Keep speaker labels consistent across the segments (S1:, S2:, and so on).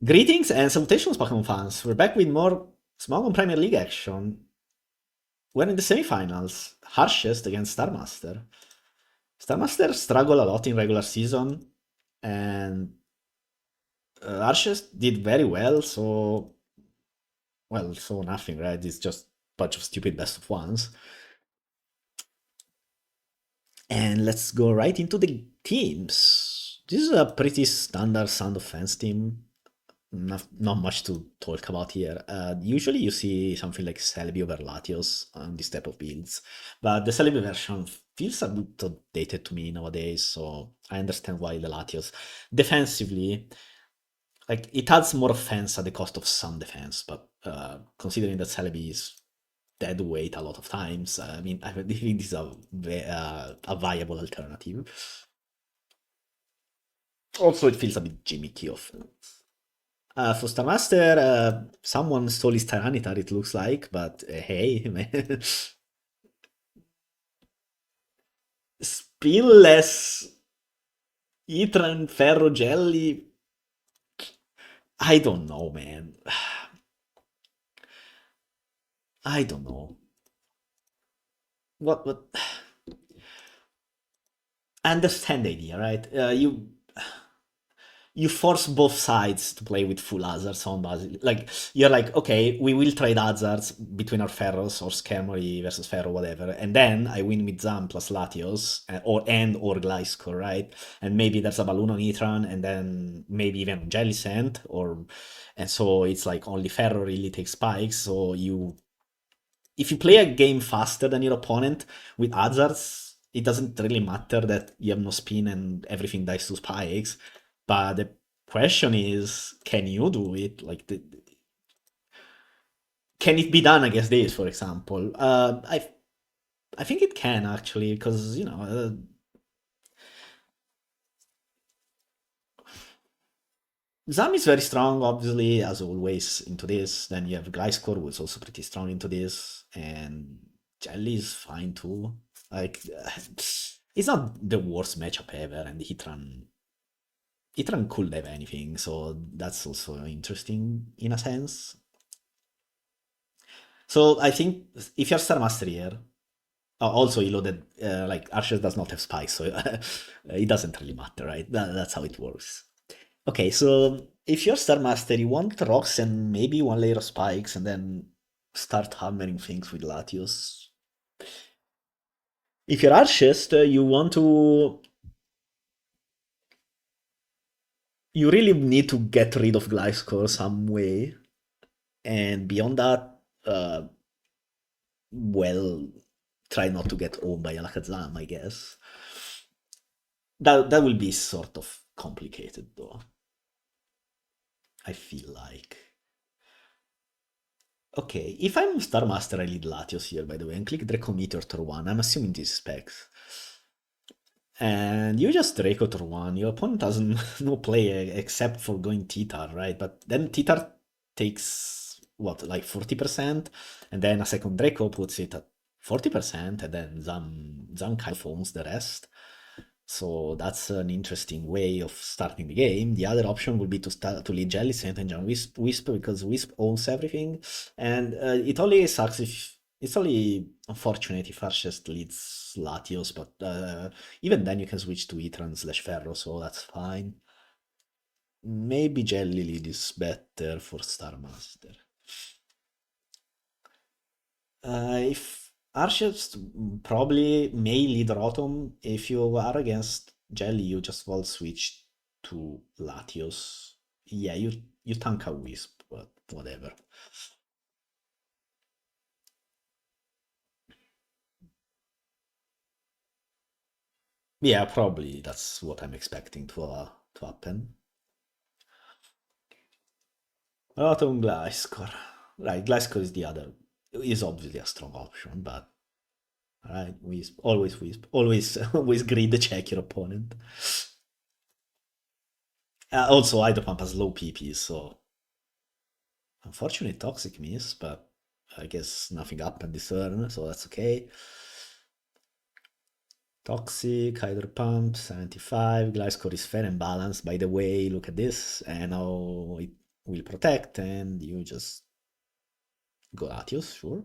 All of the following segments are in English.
S1: Greetings and salutations, Pokemon fans. We're back with more Small Premier League action. We're in the semifinals. Harshest against Starmaster. Starmaster struggled a lot in regular season, and Harshest did very well. So nothing, right? It's just a bunch of stupid best of ones. And let's go right into the teams. This is a pretty standard Sound of Fans team. Not much to talk about here. Usually you see something like Celebi over Latios on this type of builds, but the Celebi version feels a bit outdated to me nowadays, so I understand why the Latios. Defensively, like it adds more offense at the cost of some defense, but considering that Celebi is dead weight a lot of times, I mean, I think this is a viable alternative. Also, it feels a bit gimmicky often. For Starmaster, someone stole his Tyranitar, it looks like, but hey, man. Spinless Itran Ferro Jelly. I don't know, man. I don't know. What? I understand the idea, right? You force both sides to play with full hazards on Basil. Like you're like, okay, we will trade hazards between our Ferros or Skermory versus Ferro, whatever, and then I win with Zam plus Latios or Gliscor, right? And maybe there's a balloon on Etran, and then maybe even on Jellicent, and so it's like only Ferro really takes spikes. So if you play a game faster than your opponent with hazards, it doesn't really matter that you have no spin and everything dies to spikes. But the question is, can you do it? Like, can it be done against this, for example? I think it can actually, because Zam is very strong, obviously, as always into this. Then you have Gliscor, who is also pretty strong into this, and Jelly is fine too. Like, it's not the worst matchup ever, and Hitran could have anything, so that's also interesting in a sense. So I think if you're Star Master here, also you know that like Archer does not have spikes, so it doesn't really matter, right? That's how it works. Okay, so if you're Star Master, you want rocks and maybe one layer of spikes, and then start hammering things with Latios. If you're Archest, you really need to get rid of Gliscor some way, and beyond that, uh, well, try not to get owned by Alakazam, I guess. That will be sort of complicated though. I feel like. Okay, if I'm Star Master, I lead Latios here, by the way, and click Draco Meteor turn 1. I'm assuming this is specs. And you just Draco turn 1. Your opponent doesn't no play except for going Titar, right? But then Titar takes, what, like 40%? And then a second Draco puts it at 40%, and then Zam kind of owns the rest. So that's an interesting way of starting the game. The other option would be to start to lead Jellicent and John Wisp because Wisp owns everything, and it only sucks if it's only unfortunate if Archest leads Latios, but even then you can switch to Itran slash Ferro, so that's fine. Maybe Jelly lead is better for Starmaster. If Archers probably may lead Rotom. If you are against Jelly, you just will switch to Latios. Yeah, you tank a Wisp, but whatever. Yeah, probably that's what I'm expecting to happen. Rotom Gliscor. Right, Gliscor is the other. Is obviously a strong option, but right, Wisp, always always greed check your opponent. Also, Hydropump has low PP, so unfortunately, toxic miss, but I guess nothing happened this turn, so that's okay. Toxic, Hydro Pump, 75. Gliscor is fair and balanced. By the way, look at this. And now will protect, and you just go Latios, sure.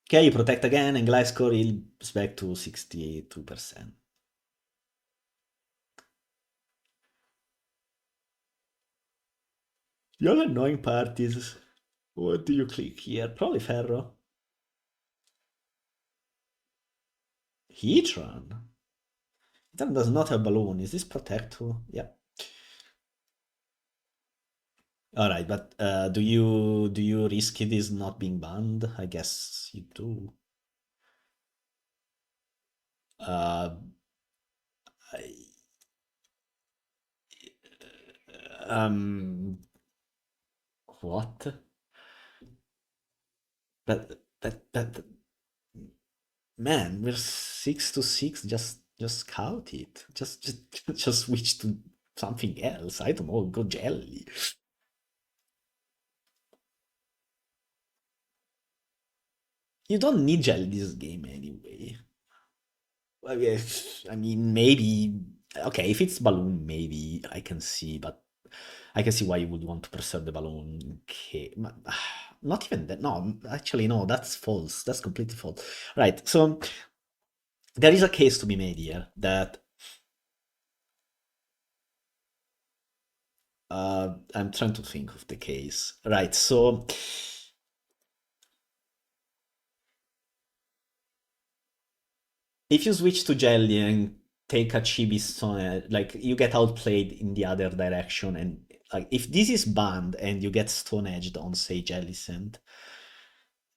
S1: Okay, you protect again, and glide score is back to 62%. The other annoying part is, what do you click here? Probably Ferro. Heatran? Heatran does not have balloon. Is this protect too? Yeah. Alright, but do you risk this not being banned? I guess you do. Uh, I, um, what? But man, we're 6-6. Just scout it. Just switch to something else. I don't know. Go jelly. You don't need jelly this game anyway. I mean, maybe. Okay, if it's balloon, maybe I can see, but I can see why you would want to preserve the balloon. Okay, not even that. No, actually, no, that's false. That's completely false. Right, so there is a case to be made here that I'm trying to think of the case. Right, so if you switch to Jelly and take a Chibi Stone, like you get outplayed in the other direction, and like if this is banned and you get Stone Edged on say Jellicent,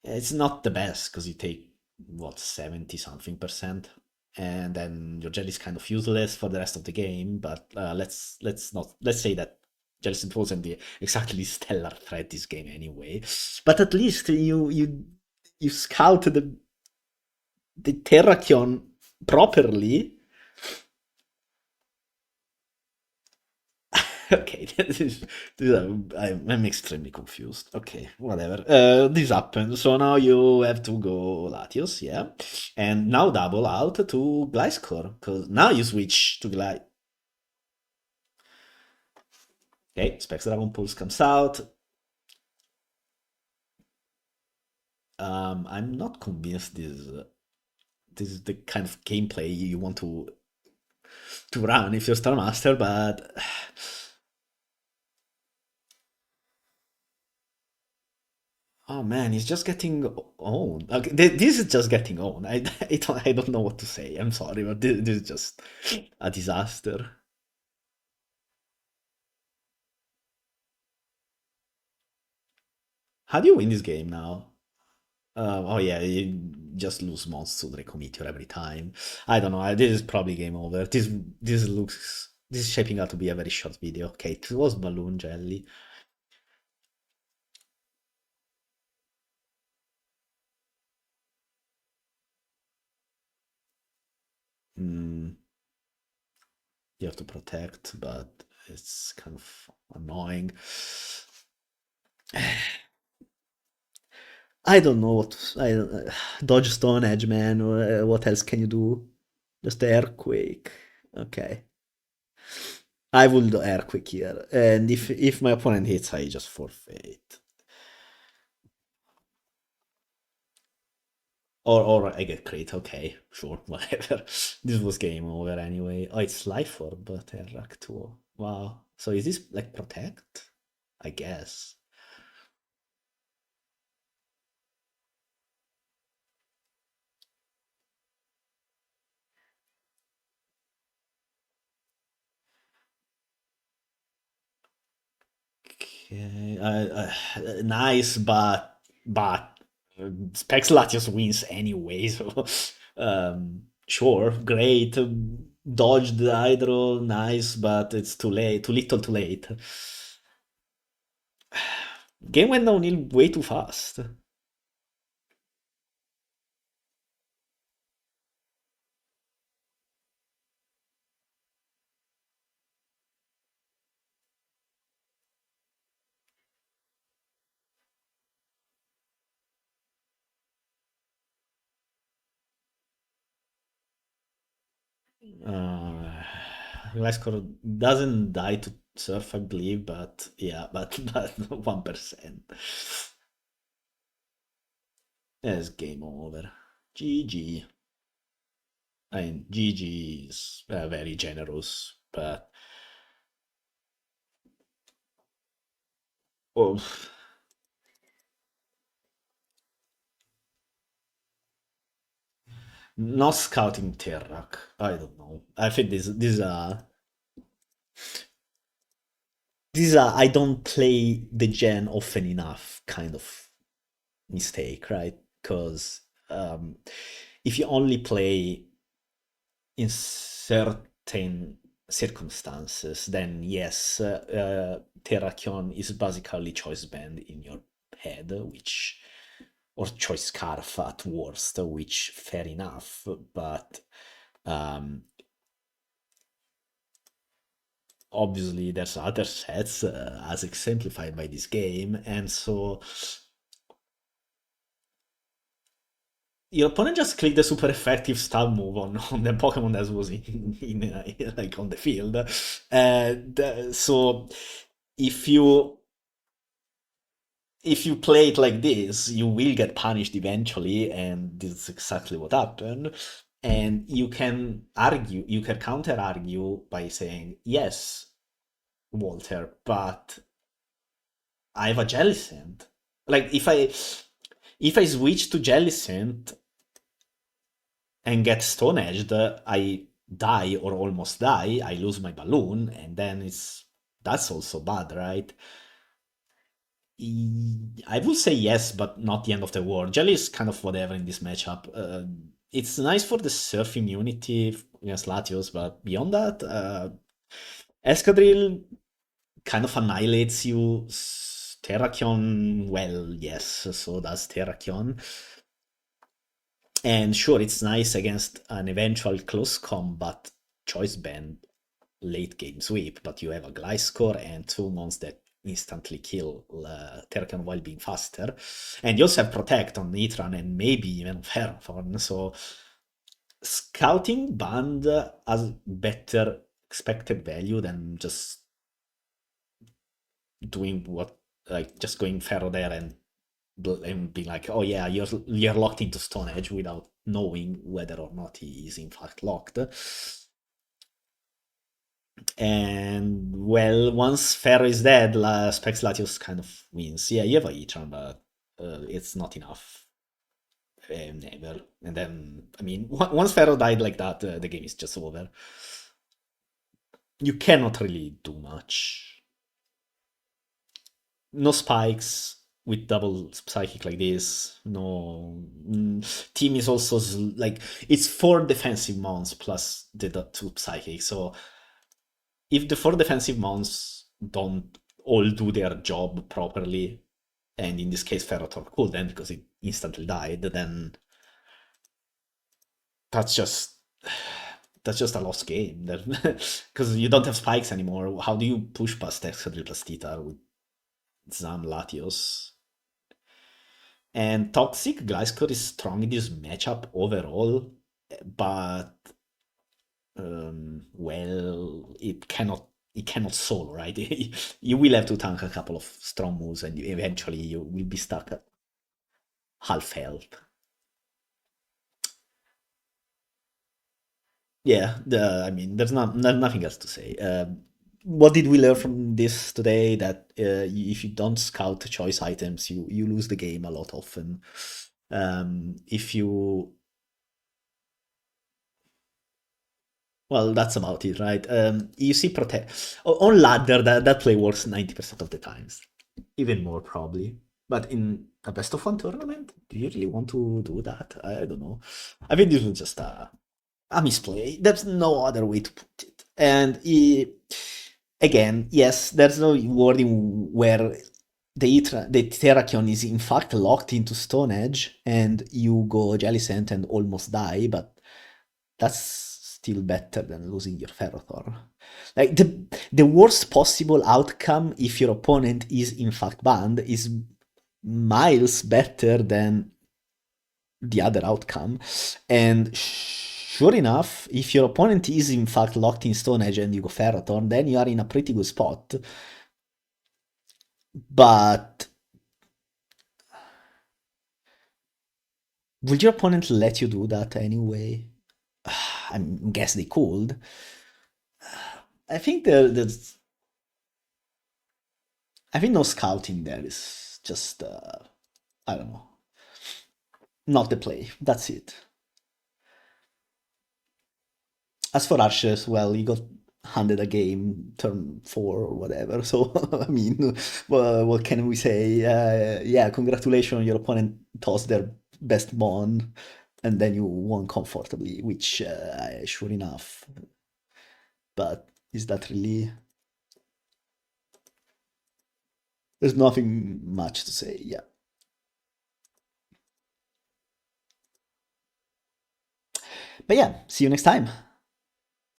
S1: it's not the best because you take what 70 something percent, and then your Jelly's kind of useless for the rest of the game. But let's say that Jellicent wasn't the exactly stellar threat this game anyway. But at least you scouted the Terrakion properly. Okay, I'm extremely confused. Okay, whatever. This happened. So now you have to go Latios, yeah. And now double out to Gliscor, because now you switch to Glide. Okay, Specs Dragon Pulse comes out. I'm not convinced this is the kind of gameplay you want to run if you're Starmaster, but oh man, he's just getting owned. Okay, this is just getting owned. I don't know what to say. I'm sorry, but this is just a disaster. How do you win this game now? Oh yeah, you just lose monster to Draco Meteor every time. I don't know. This is probably game over. This is shaping out to be a very short video. Okay, it was Balloon Jelly. Mm, you have to protect, but it's kind of annoying. I don't know I don't, dodge Stone Edge, man. What else can you do? Just Earthquake. Okay. I will do Earthquake here. And if my opponent hits, I just forfeit. Or I get crit. Okay, sure, whatever. This was game over anyway. Oh, it's Life Orb, but Terrak too. Wow. So is this like Protect? I guess. Okay, nice, but Specs Latios wins anyway. So sure, great. Dodged the Hydro, nice, but it's too late, too little, too late. Game went downhill way too fast. Uh, Gliscor doesn't die to Surf, I believe, but yeah, but 1%. It's game over. GG. I mean, GG is very generous, but oh, not scouting Terrak. I don't know. I think these are I don't play the gen often enough kind of mistake, right? Because if you only play in certain circumstances, then yes, Terrakion is basically choice band in your head, which or choice scarf at worst, which fair enough, but um, obviously there's other sets as exemplified by this game, and so your opponent just clicked the super effective stab move on the Pokemon that was like on the field. So if you if you play it like this, you will get punished eventually, and this is exactly what happened. And you can counter argue by saying, yes, Walter, but I have a Jellicent. Like if I switch to Jellicent and get Stone Edged, I die or almost die, I lose my balloon, and then that's also bad, right? I would say yes, but not the end of the world. Jelly is kind of whatever in this matchup. It's nice for the surf immunity against Latios, but beyond that, Escadrille kind of annihilates you. Terrakion, well, yes, so does Terrakion. And sure, it's nice against an eventual close combat choice band late game sweep, but you have a Gliscor and two mons that instantly kill Terrakion while being faster. And you also have Protect on Nitran and maybe even Ferrothorn, so Scouting Band has better expected value than just doing what, like, just going Ferro there and being like, oh yeah, you're locked into Stone Edge without knowing whether or not he is in fact locked. And well, once Ferro is dead, Specs Latios kind of wins. Yeah, you have a E-Charm, but it's not enough. Never. And then, I mean, once Ferro died like that, the game is just over. You cannot really do much. No spikes with double psychic like this. No. Team is also like, it's 4 defensive mounts plus the 2 psychic. So if the 4 defensive mounts don't all do their job properly, and in this case Ferrothor couldn't because it instantly died, then that's just that's just a lost game. Because you don't have spikes anymore. How do you push past Excadrill plus Titar with Zam Latios? And Toxic Gliscor is strong in this matchup overall, but well, it cannot solo, right? You will have to tank a couple of strong moves, and eventually you will be stuck at half health. Yeah, I mean, there's nothing else to say. What did we learn from this today? That if you don't scout choice items, you lose the game a lot often. If you Well, that's about it, right? You see, protect on ladder that play works 90% of the times, even more probably. But in a best of one tournament, do you really want to do that? I don't know. I think this was just a misplay. There's no other way to put it. And again, yes, there's no wording where the Terrakion is in fact locked into Stone Edge and you go Jellicent and almost die, but that's still better than losing your Ferrothor. Like the worst possible outcome if your opponent is in fact banned is miles better than the other outcome. And Sure enough, if your opponent is in fact locked in Stone Age and you go Ferrothorn, then you are in a pretty good spot. But would your opponent let you do that anyway? I guess they could. I think there's, I think no scouting there is just, I don't know, not the play. That's it. As for Arches, well, he got handed a game turn 4 or whatever. So I mean, well, what can we say? Yeah, congratulations, your opponent tossed their best bond, and then you won comfortably, which sure enough. But is that really? There's nothing much to say. Yeah. But yeah, see you next time.